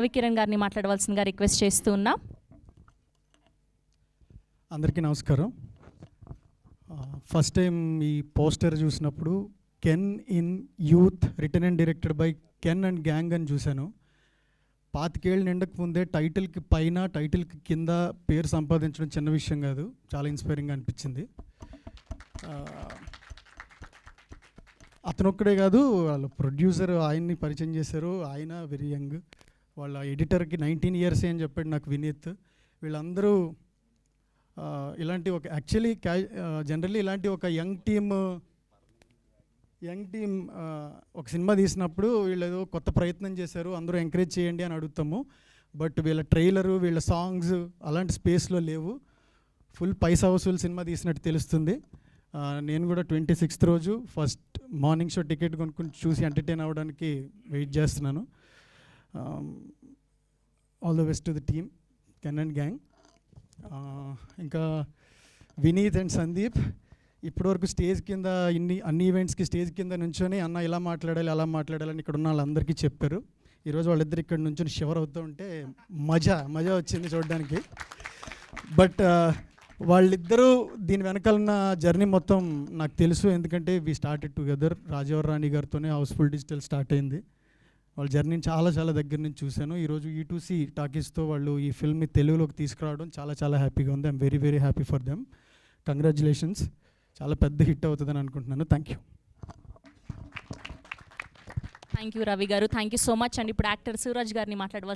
రవికిరణ్ గారిని మాట్లాడవలసిందిగా రిక్వెస్ట్ చేస్తూ ఉన్నా. అందరికీ నమస్కారం. ఫస్ట్ టైం ఈ పోస్టర్ చూసినప్పుడు Ken in youth written and directed by Ken and gang అని చూశాను. 25 ఏళ్ళు నిండక ముందే టైటిల్కి పైన టైటిల్కి కింద పేరు సంపాదించడం చిన్న విషయం కాదు, చాలా ఇన్స్పైరింగ్గా అనిపించింది. అతనొక్కడే కాదు, వాళ్ళ ప్రొడ్యూసర్ ఆయన్ని పరిచయం చేశారు, ఆయన వెరీ యంగ్. వాళ్ళ ఎడిటర్కి 19 ఇయర్స్ అని చెప్పాడు నాకు వినీత్. వీళ్ళందరూ ఇలాంటి ఒక యాక్చువల్లీ జనరల్లీ ఇలాంటి ఒక యంగ్ టీమ్ ఒక సినిమా తీసినప్పుడు వీళ్ళు ఏదో కొత్త ప్రయత్నం చేశారు, అందరూ ఎంకరేజ్ చేయండి అని అడుగుతాము. బట్ వీళ్ళ ట్రైలరు, వీళ్ళ సాంగ్స్ అలాంటి స్పేస్లో లేవు. ఫుల్ పైసా వసూలు సినిమా తీసినట్టు తెలుస్తుంది. నేను కూడా 26th రోజు ఫస్ట్ మార్నింగ్ షో టికెట్ కొనుక్కొని చూసి ఎంటర్టైన్ అవ్వడానికి వెయిట్ చేస్తున్నాను. All the best to the team can and gang. ఇంకా వినీత్ అండ్ సందీప్ ఇప్పటివరకు స్టేజ్ కింద అన్ని ఈవెంట్స్కి స్టేజ్ కింద నుంచొని అన్న ఇలా మాట్లాడాలి అలా మాట్లాడాలని ఇక్కడ ఉన్న వాళ్ళందరికీ చెప్పారు. ఈరోజు వాళ్ళిద్దరు ఇక్కడ నుంచొని షివర్ అవుతూ ఉంటే మజా వచ్చింది చూడడానికి. బట్ వాళ్ళిద్దరూ దీని వెనకాలన్న జర్నీ మొత్తం నాకు తెలుసు, ఎందుకంటే వి స్టార్టెడ్ టుగెదర్. రాజవర్ రాణి గారితోనే హౌస్ఫుల్ డిజిటల్ స్టార్ట్ అయింది. వాళ్ళ జర్నీని చాలా దగ్గర నుంచి చూశాను. ఈరోజు E2C టాకీస్తో వాళ్ళు ఈ ఫిల్మ్ని తెలుగులోకి తీసుకురావడం చాలా హ్యాపీగా ఉంది. I'm very happy for them. Congratulations. చాలా పెద్ద హిట్ అవుతుందని అనుకుంటున్నాను. థ్యాంక్ యూ రవి గారు. థ్యాంక్ యూ సో మచ్ అండి. ఇప్పుడు యాక్టర్ సూరజ్ గారిని మాట్లాడవలసి